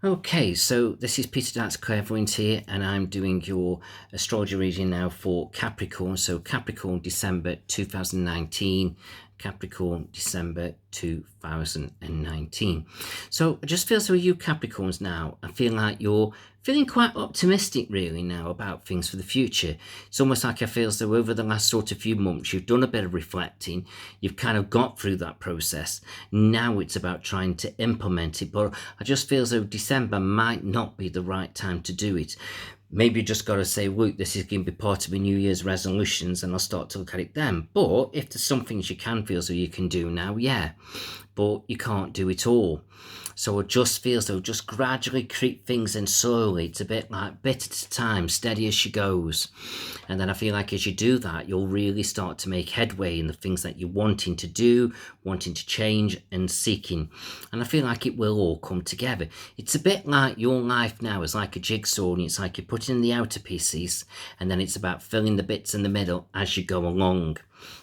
Okay, so this is Peter Darts Clairvoyant here, and I'm doing your astrology reading now for Capricorn. So Capricorn December 2019, Capricorn December 2019. So I just feel so you Capricorns now, I feel like you're feeling quite optimistic really now about things for the future. It's almost like I feel as though over the last sort of few months you've done a bit of reflecting, you've kind of got through that process. Now it's about trying to implement it, but I just feel as though December might not be the right time to do it. Maybe you just got to say, look, this is going to be part of my New Year's resolutions, and I'll start to look at it then. But if there's some things you can feel so you can do now, yeah, but you can't do it all. So it just feels though, just gradually creep things in slowly. It's a bit like bit at a time, steady as she goes. And then I feel like as you do that, you'll really start to make headway in the things that you're wanting to do, wanting to change and seeking. And I feel like it will all come together. It's a bit like your life now is like a jigsaw, and it's like you're putting in the outer pieces, and then it's about filling the bits in the middle as you go along.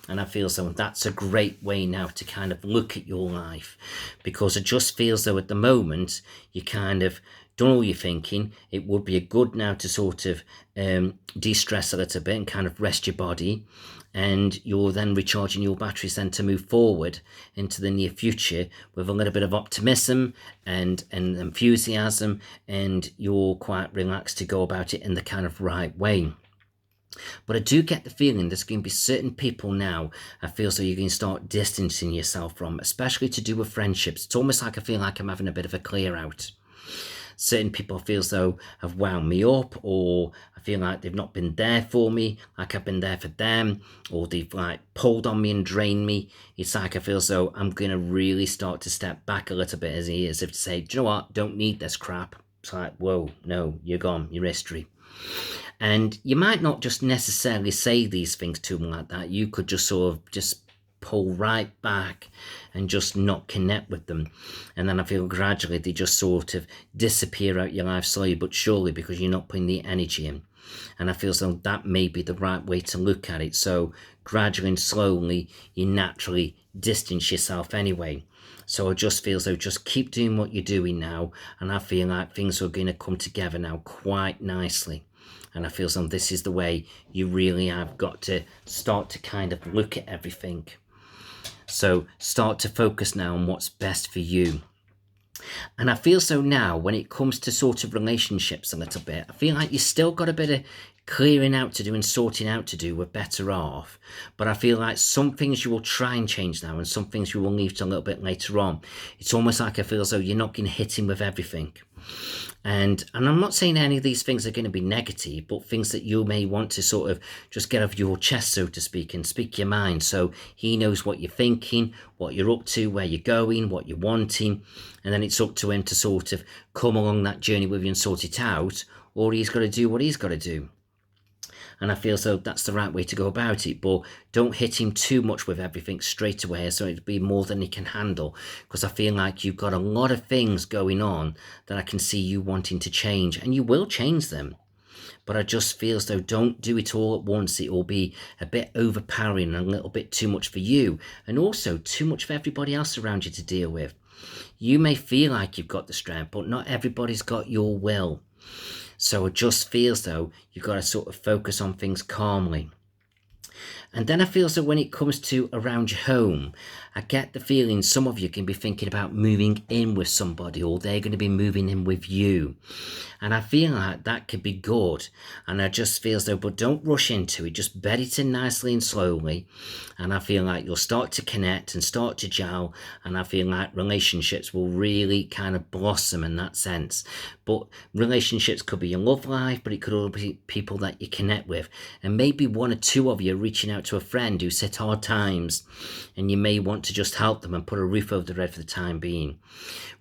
And I feel so that's a great way now to kind of look at your life, because it just feels though at the moment you kind of done all your thinking. It would be a good now to sort of de-stress a little bit and kind of rest your body, and you're then recharging your batteries then to move forward into the near future with a little bit of optimism and enthusiasm, and you're quite relaxed to go about it in the kind of right way. But I do get the feeling there's going to be certain people now I feel so you're going to start distancing yourself from, especially to do with friendships. It's almost like I feel like I'm having a bit of a clear out. Certain people feel as though have wound me up, or I feel like they've not been there for me like I've been there for them, or they've like pulled on me and drained me. It's like I feel as though I'm going to really start to step back a little bit, as if to say, do you know what, don't need this crap. It's like, whoa, no, you're gone, you're history. And you might not just necessarily say these things to them like that. You could just sort of just pull right back and just not connect with them. And then I feel gradually they just sort of disappear out your life slowly but surely, because you're not putting the energy in. And I feel so that may be the right way to look at it. So gradually and slowly, you naturally distance yourself anyway. So I just feel so just keep doing what you're doing now. And I feel like things are going to come together now quite nicely. And I feel some this is the way you really have got to start to kind of look at everything. So start to focus now on what's best for you. And I feel so now when it comes to sort of relationships a little bit, I feel like you still got a bit of clearing out to do and sorting out to do. We're better off. But I feel like some things you will try and change now, and some things you will leave to a little bit later on. It's almost like I feel as though you're not going to hit him with everything. And I'm not saying any of these things are going to be negative, but things that you may want to sort of just get off your chest, so to speak, and speak your mind. So he knows what you're thinking, what you're up to, where you're going, what you're wanting. And then it's up to him to sort of come along that journey with you and sort it out, or he's got to do what he's got to do. And I feel so that's the right way to go about it. But don't hit him too much with everything straight away, so it'd be more than he can handle. Because I feel like you've got a lot of things going on that I can see you wanting to change. And you will change them. But I just feel as though don't do it all at once. It will be a bit overpowering and a little bit too much for you. And also too much for everybody else around you to deal with. You may feel like you've got the strength, but not everybody's got your will. So it just feels though you've got to sort of focus on things calmly. And then I feel so when it comes to around your home, I get the feeling some of you can be thinking about moving in with somebody, or they're going to be moving in with you. And I feel like that could be good. And I just feel as though, but don't rush into it. Just bed it in nicely and slowly. And I feel like you'll start to connect and start to gel. And I feel like relationships will really kind of blossom in that sense. But relationships could be your love life, but it could also be people that you connect with. And maybe one or two of you are reaching out to a friend who's hit hard times, and you may want to just help them and put a roof over their head for the time being,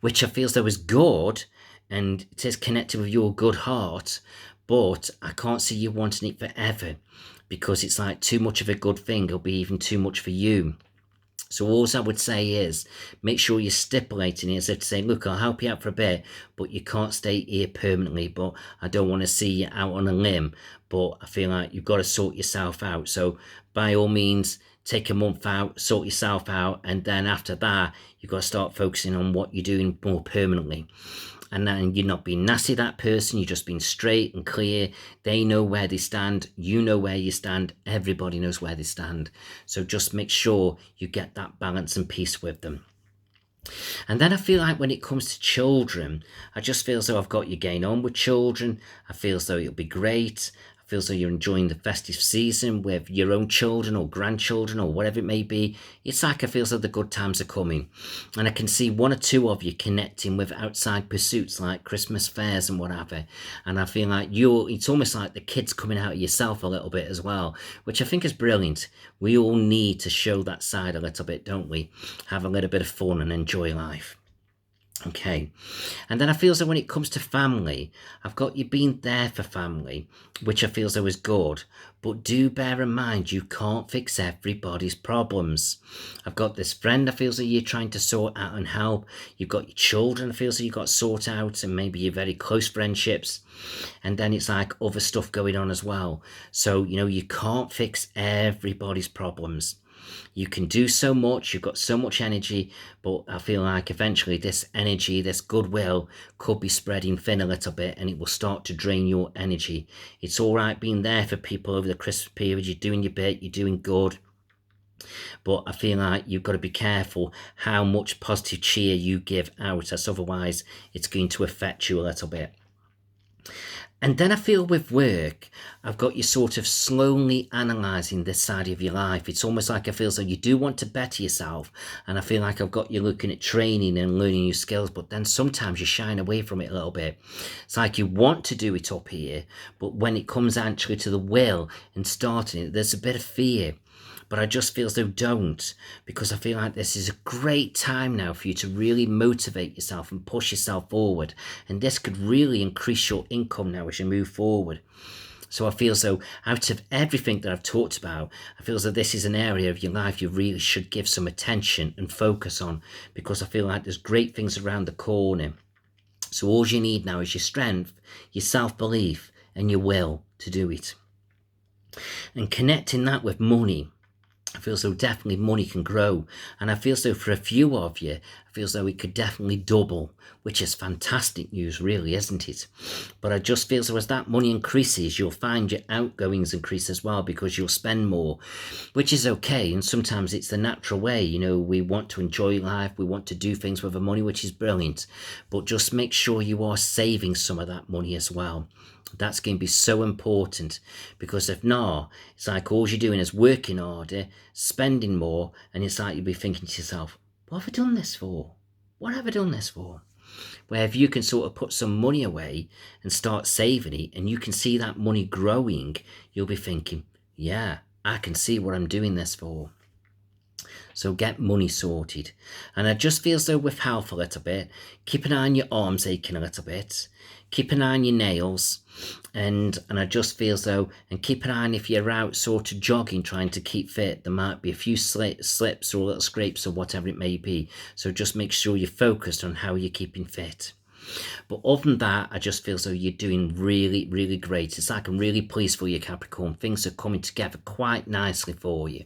which I feel as though is good, and it is connected with your good heart, but I can't see you wanting it forever, because it's like too much of a good thing will be even too much for you. So all I would say is make sure you're stipulating it, as if to say, look, I'll help you out for a bit, but you can't stay here permanently, but I don't want to see you out on a limb, but I feel like you've got to sort yourself out. So by all means, take a month out, sort yourself out, and then after that, you've got to start focusing on what you're doing more permanently. And then you're not being nasty to that person, you're just being straight and clear. They know where they stand, you know where you stand, everybody knows where they stand. So just make sure you get that balance and peace with them. And then I feel like when it comes to children, I just feel as though I've got you getting on with children. I feel as though it'll be great. I feel as though you're enjoying the festive season with your own children or grandchildren or whatever it may be. It's like I feel as though the good times are coming. And I can see one or two of you connecting with outside pursuits like Christmas fairs and whatever. And I feel like it's almost like the kids coming out of yourself a little bit as well, which I think is brilliant. We all need to show that side a little bit, don't we? Have a little bit of fun and enjoy life. Okay, and then I feel as though when it comes to family, I've got you being there for family, which I feel as though is good, but do bear in mind you can't fix everybody's problems. I've got this friend I feel as though you're trying to sort out and help. You've got your children I feel as though you've got to sort out, and maybe your very close friendships, and then it's like other stuff going on as well. So, you can't fix everybody's problems. You can do so much, you've got so much energy, but I feel like eventually this energy, this goodwill could be spreading thin a little bit, and it will start to drain your energy. It's all right being there for people over the Christmas period, you're doing your bit, you're doing good, but I feel like you've got to be careful how much positive cheer you give out, as otherwise it's going to affect you a little bit. And then I feel with work, I've got you sort of slowly analysing this side of your life. It's almost like I feel as though you do want to better yourself. And I feel like I've got you looking at training and learning new skills, but then sometimes you shine away from it a little bit. It's like you want to do it up here, but when it comes actually to the will and starting it, there's a bit of fear. But I just feel as though don't, because I feel like this is a great time now for you to really motivate yourself and push yourself forward. And this could really increase your income now as you move forward. So I feel as though out of everything that I've talked about, I feel as though this is an area of your life you really should give some attention and focus on, because I feel like there's great things around the corner. So all you need now is your strength, your self-belief, and your will to do it. And connecting that with money, I feel as though definitely money can grow, and I feel as though for a few of you, I feel as though it could definitely double, which is fantastic news really, isn't it? But I just feel as though as that money increases, you'll find your outgoings increase as well, because you'll spend more, which is okay, and sometimes it's the natural way. We want to enjoy life, we want to do things with the money, which is brilliant, but just make sure you are saving some of that money as well. That's going to be so important, because if not, it's like all you're doing is working harder, spending more, and it's like you'll be thinking to yourself, what have I done this for? What have I done this for? Where if you can sort of put some money away and start saving it, and you can see that money growing, you'll be thinking, yeah, I can see what I'm doing this for. So get money sorted. And I just feel as though with health a little bit, keep an eye on your arms aching a little bit, keep an eye on your nails, and I just feel as though, and keep an eye on if you're out sort of jogging, trying to keep fit, there might be a few slips or little scrapes or whatever it may be. So just make sure you're focused on how you're keeping fit. But other than that, I just feel as though you're doing really, really great. It's like I'm really pleased for you, Capricorn. Things are coming together quite nicely for you.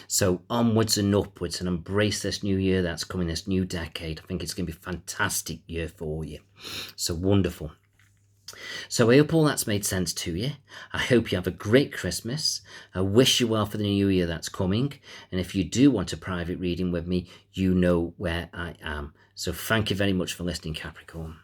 So onwards and upwards, and embrace this new year that's coming, this new decade. I think it's going to be a fantastic year for you. So wonderful. So I hope all that's made sense to you. I hope you have a great Christmas. I wish you well for the new year that's coming. And if you do want a private reading with me, you know where I am. So thank you very much for listening, Capricorn.